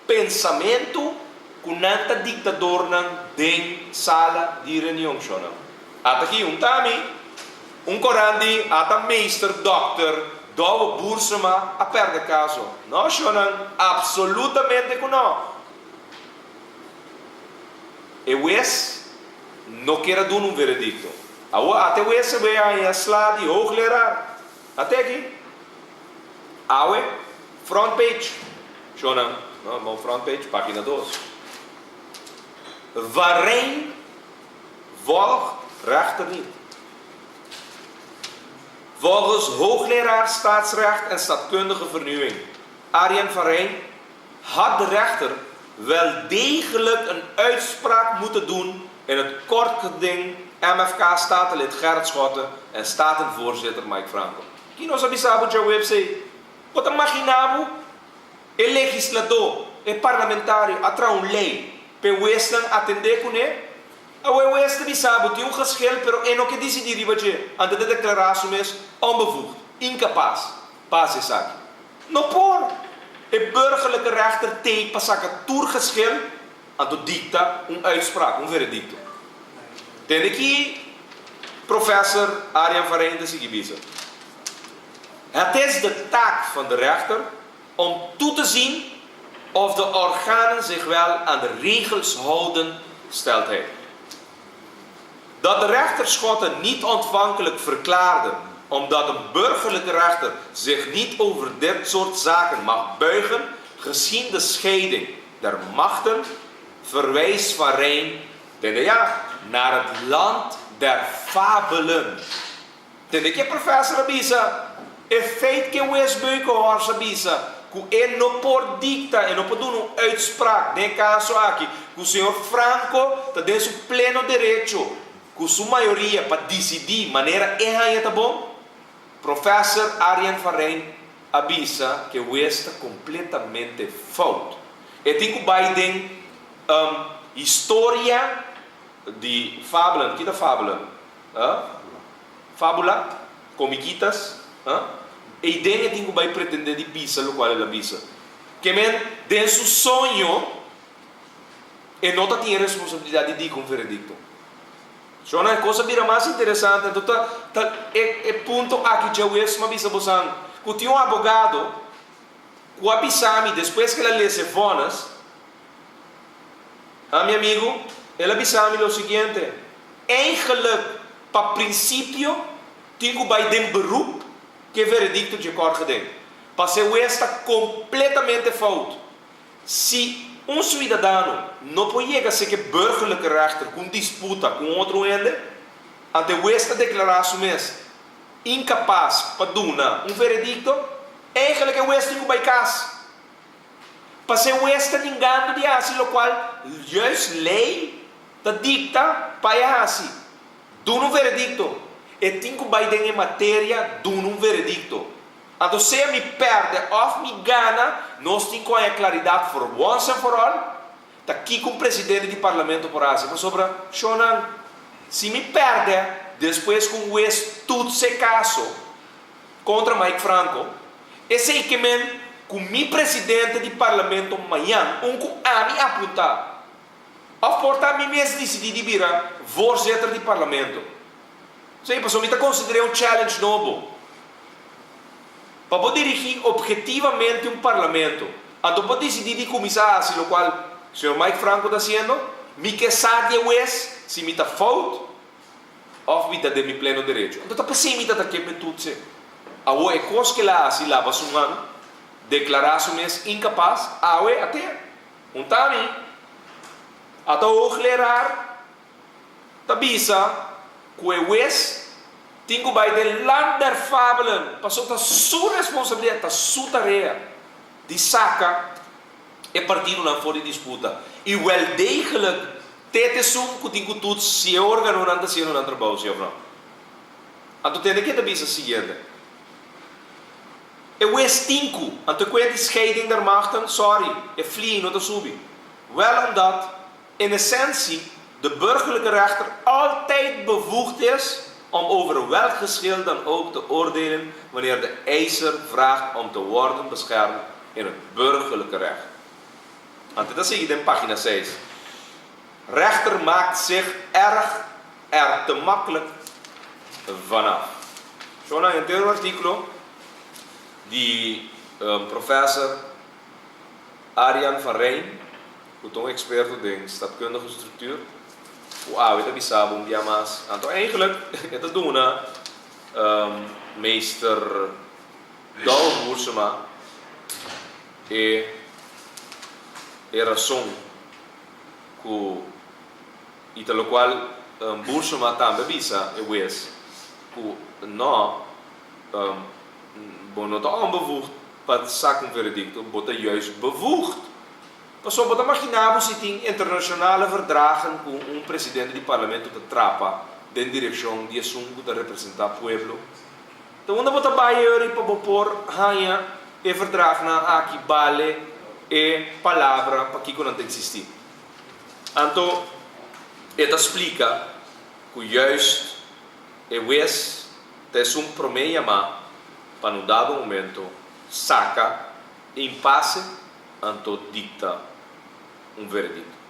pensamento que não ditador dentro sala de reunião. Até aqui corandi, meester, doctor, dove bursama a perder caso. Não, absolutamente que não. E o não quer dar um veredicto. Até o vai a slide de hoogleraar. Até aqui. Awe, front page. Não, front page, página 2. Waarin volgt rechter niet. Volgens hoogleraar staatsrecht en staatkundige vernieuwing Arjen van Rijn had de rechter wel degelijk een uitspraak moeten doen in het kort geding MFK-statenlid Gerrit Schotten en statenvoorzitter Mike Franco. Kino sabi sabo sa website. Wat ang makinabo? E legislador, e parlamentario, atra un lei, pe western atender com ele. A western di sabo tinha geschil, pero é no que decidir riba je, ante de declaração mesmo, onbevoegd, incapaz. pas is aqui. Não por. É burgerlijke rechter tem para toergeschil aan de dicta uitspraak, veredicto. Tem aqui professor Arjan van Rijn de Sigibisa. Het is de taak van de rechter om toe te zien of de organen zich wel aan de regels houden, stelt hij. Dat de rechter Schotten niet ontvankelijk verklaarde, omdat een burgerlijke rechter zich niet over dit soort zaken mag buigen, gezien de scheiding der machten, verwijst Van Rijn naar het land der fabelen. Ten que professor Abisa, é feit que o ex-buico hoor Abisa, que ele não pode dictar, ele não pode dar uma uitspraak, nem caso aqui, que o senhor Franco tem o pleno direito, com sua maioria para decidir maneira errada, tá bom? Professor Arjan van Rijn Abisa que o está completamente fout. E tem que Biden história de fábula, que da fábula? Fábula, comiquitas, e dentro tem que vai pretender de bisa, o qual é a bisa. Que men de seu sonho e não tem responsabilidade de um veredicto. Isso é uma coisa bem mais interessante. Então, é ponto aqui já o mesmo avisa você. Que tinha um advogado que avisou-me depois que ele lê as fonas, meu amigo, ele avisou-me o seguinte: eigenlijk, para princípio, tem que vai de beroep que veredicto de cor tem. Para ser o está completamente fout. Se um cidadão não pode chegar a ser burgerlijke rechter com disputa com outro ende, ante o esta declaração mesmo incapaz para dar veredicto, eigenlijk é o esta que vai casa. Para ser o esta engano de assim, o qual juist lei da dicta para assim, dar veredicto. E tem que vai em matéria dar veredicto. Então, se me perde ou me gana, nós temos que ter claridade for once and for all. Está aqui com o presidente do parlamento por assim, mas sobre Shonan, se me perde, depois com o tudo se caso contra Mike Franco, esse é que men com o presidente do parlamento amanhã, a me apontar, ou portar me mesmo decidir de virar voorzitter do parlamento. Sim, pessoal, me considera um challenge novo. Para poder dirigir objetivamente um parlamento, então pode decidir de começar assim, o qual o senhor Mike Franco está fazendo, me que sabe se me está fault, ou me está de meu pleno direito. Então está pensando me está aqui para tudo se. A é coisa que lá assim lá vai um ano, declarar-se mesmo incapaz, até um time, até o acelerar, tá bisa, que o tem que vai de land der fabelen, passou a sua responsabilidade, a sua tarefa de saca e partido não for de disputa. E wel degelijk tete sum que tem que tudo se organizar não se não trabalho se não. Então tem que ter bisa seguinte. E o estinco, então com a scheiding der machten, sorry, e vliegen não subi. Wel omdat in essentie de burgerlijke rechter altijd bevoegd is om over welk geschil dan ook te oordelen wanneer de eiser vraagt om te worden beschermd in het burgerlijke recht. Want dat zie je in pagina 6. Rechter maakt zich er te makkelijk vanaf. Zo naar een derde artikel die professor Arjan van Rijn, een expert in staatkundige structuur, o awit ang bisabong diamas. Anto eigenlijk, ito doon na meester Douwe Boersema e razão que italo qual Boersema também bisa e wes que não não está onbevoegd para sacar veredicto, bota juist bevoegd. Passou para imaginar se tem internacionais verdragen com presidente do parlamento que trapa de direção de assunto de representar o povo. Então, onde bota baie para pôr hanha e verdrag na aqui vale e palavra para que não existir. Então, это explica que juist e wes te um promeia ma para um dado momento saca impasse anto dicta um veredito.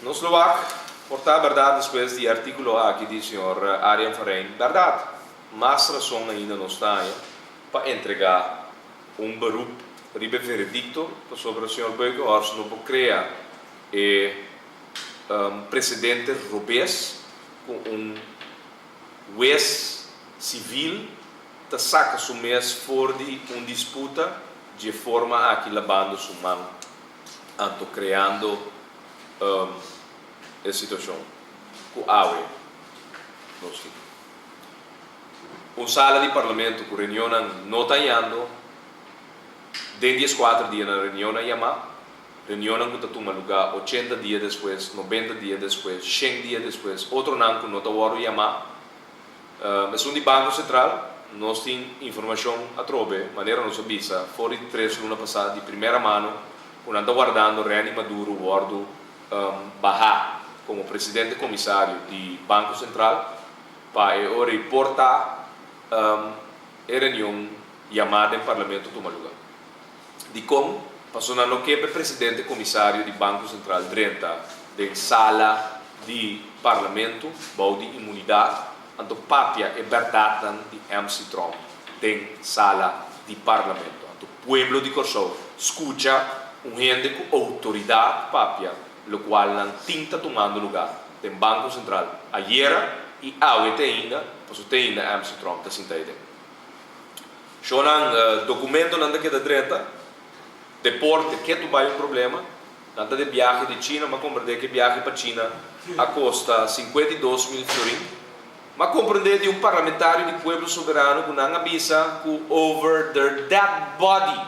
No Eslovaco, portar a verdade depois do artículo A que diz o senhor Arjen Farein, verdade, mas razão ainda não está para entregar um beroep, ribe veredicto, sobre o senhor Buykenhorst não pode criar precedente robês com juez civil que saca o mês fora de uma disputa de forma a que lavando sua mão, anto criando a situação com a AUE. Uma sala de parlamento com reunião não está indo, de 4 dias na reunião na Yama, reunião que toma lugar 80 dias depois, 90 dias depois, 100 dias depois, outro não que não está o Yama. Mas de Banco Central, nós temos informação a trobe, maneira não sabia, fora de 3 lunas passadas, de primeira mão, quando está guardando Reani Maduro, guardo Bahá, como presidente comissário de Banco Central, para reportar a reunião chamada em Parlamento toma lugar. De como, passou na que o presidente comissário de Banco Central drenta de sala de Parlamento, bau de imunidade, anto papia e verdade de MC Trump, de sala de Parlamento. Anto pueblo de Kosovo escuta gente com autoridade papia, lo qual não tinta tomando lugar no Banco Central. Ayer e hoje ainda, posso ter ainda MC Trump, está sem ideia. Só um documento não que da direita, deporte que tu vai um problema, nada de viagem de China, mas compreender que viagem para China a custa 52 mil florins, mas compreender de um parlamentário de pueblo soberano que não avisa que over their dead body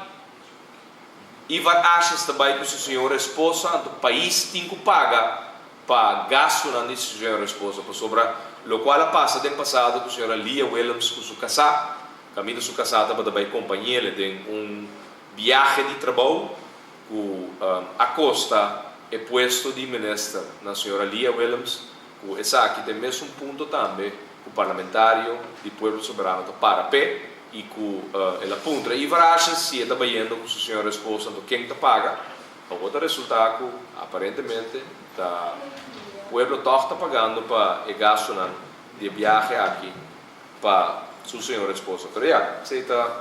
e vai achar também que o senhor esposa do país tem que pagar para gasto na de senhor esposa por sobre o qual passa do passado que o senhor Lia Williams com sua casa caminho sua casada para também companhia ele tem viagem de trabalho que a costa é posto de ministro na senhora Lia Williams que essa aqui tem mesmo ponto também que o parlamentário de pueblo soberano para pé e que ela aponta e varagem se está vendo com o senhor esposa do quem está paga o outro resultado aparentemente o pueblo está pagando para o gasto de viagem aqui para sua senhora esposa. Mas se está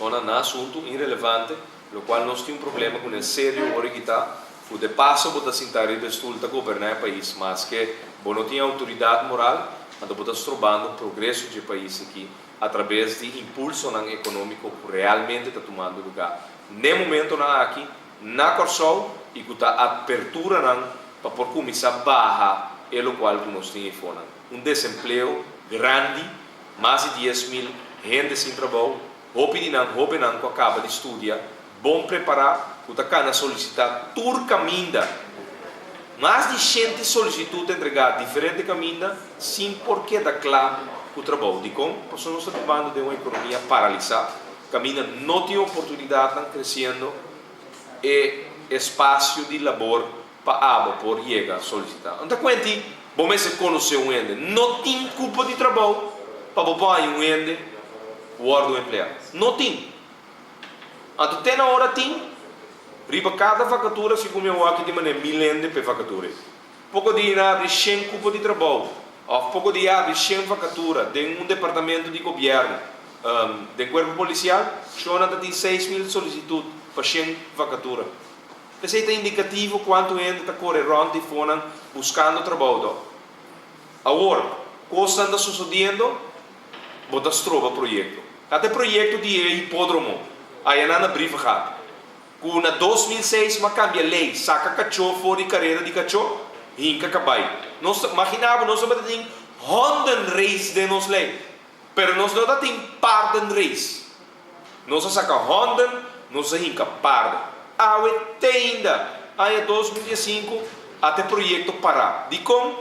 um assunto irrelevante, o qual nós temos problema com esse sério origita, que de passo você sentar e bestulta governar o país, mas que você não tem autoridade moral, então você está trobando o progresso do país aqui através de impulso econômico que realmente está tomando lugar. No momento aqui, na Kosovo, e que está abertura para por começar a barra, é o qual nós temos fora. Desemprego grande, mais de 10 mil, gente sem trabalho, jovem que acaba de estudar, bom preparar, que está solicitar tur caminho, mais de gente solicitud entregar diferente caminho, sem porquê da claro o trabalho. De como, nós estamos falando de uma economia paralisada, caminho não tem oportunidade de crescendo e espaço de labor para por chegar a solicitar. Então, quando você conhece um ende, não tem culpa de trabalho para você um ende o empregado. Não tem. Então, tem na hora tem, riba cada vacatura, se como eu aqui de maneira milende para vacatura. Pouco de abre sem culpa de trabalho, ou pouco de abre sem vacatura, de departamento de governo, de corpo policial, só tem 6 mil solicitudes para sem vacatura. Esse é indicativo quanto ainda está correndo e fora buscando trabalho. Agora, coisa está sucedendo, você trova projeto. Até projeto de hipódromo, aí na brief rápido. Com na 2006 mas cambia lei, saca cachorro fora de carreira de cachorro, hinca cabai. Nós imaginava nós não tem 100 race de nos lei, pero nós não tem par de race. Nós saca 100, nós hinca par. Ainda, aí 2005 até projeto parar. De como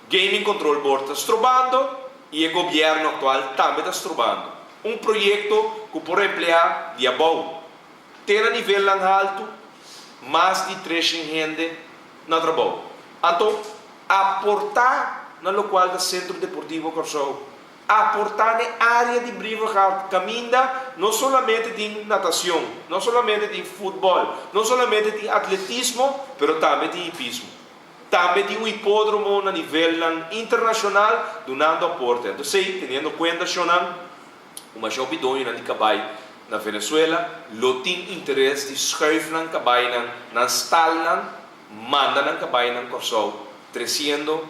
Gaming Control Board está estrobando e o governo atual também está estrobando. Projeto que por emplear dia bom. Tem a nível alto, mais de 300 gente no trabalho. Então, aportar no qual do Centro Deportivo Corsou. Aportar na área de Brivegaard, caminha não somente de natação, não somente de futebol, não somente de atletismo, mas também de hipismo. Também de hipódromo a nível internacional, donando aporte. Então, tendo em conta que uma jovem de cabai na Venezuela, tem interesse de schuiven cabai na stal, manda na cabai na Corsou, trazendo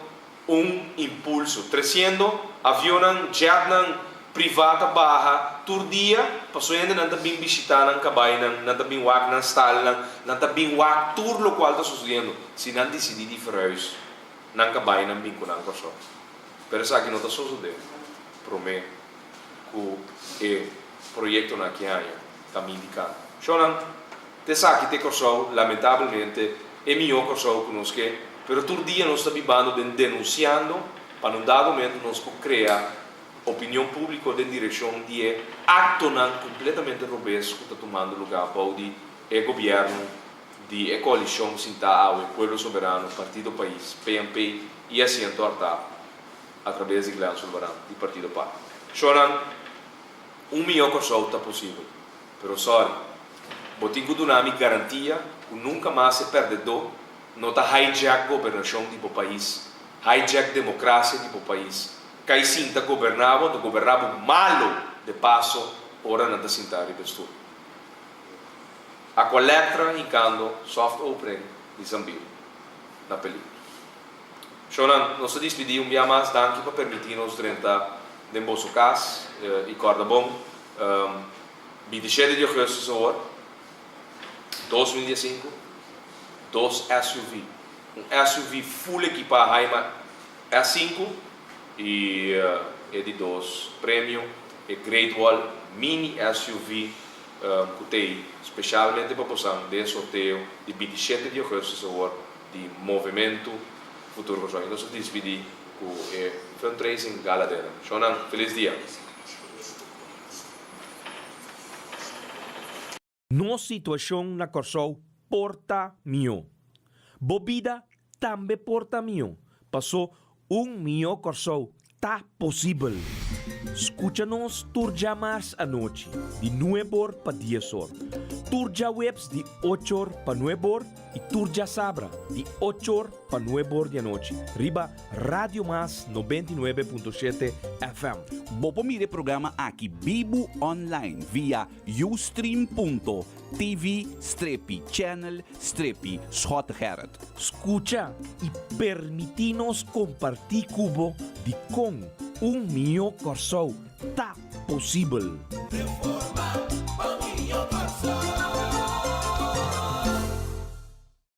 impulso, trazendo avião jet privada barra tur dia passou ainda não também visitar na cabai não também wak na stal não também wak tur lo qual está sucedendo se não decidir de freus na cabai não bem com na Corsou pero sabe que não está sucedendo prometo que o projeto na que há está me indicando então te sabe que te Corsou lamentavelmente é melhor Corsou conosco pero tur dia nós estamos denunciando para um dado momento nós criar opinião pública em direção de acto completamente robusto que está tomando lugar para o governo de coalição Sinta o Pueblo Soberano, Partido País, PNP e assim entortar através da Aliança Soberana do Partido PAC. Choram melhor coisa está possível, pero sorry, botinho do nome garantia que nunca mais se perdedor, não está hijack governação do país. Hijack democracia tipo país. Cai sinta governava malo de passo, ora não está sinta revestur. A collectra indicando soft opening de Zambia na película. Shonan, nós despedimos um dia mais, danke para permitir-nos entrar em vosso casa e corda bom. 27 de agosto, 2015, 2 SUV. SUV full equipado A5 e é de 2 prêmio e Great Wall mini SUV que tem especialmente para passar de sorteio de 27 de agosto de movimento futuro Corsou. Nós despedimos com o fundraising gala dela. Shonan, feliz dia. Nossa situação na Corsou porta mio. Bobida também porta mio. Passou milhão Corsou. Tá possível. Escucha-nos turja mais à noite, de 9 para 10 horas. Turja webs de 8 horas para 9 horas e turja sabra de 8 horas para 9 horas da noite. Riba Radio Mas 99.7 FM. Bopo mire programa aqui Bibo Online via ustream.tv/channel/Schotgerrit. Escucha e permite-nos compartilhar cubo de com milhão Corsou. Tá possível. Reforma, milhão Corsou.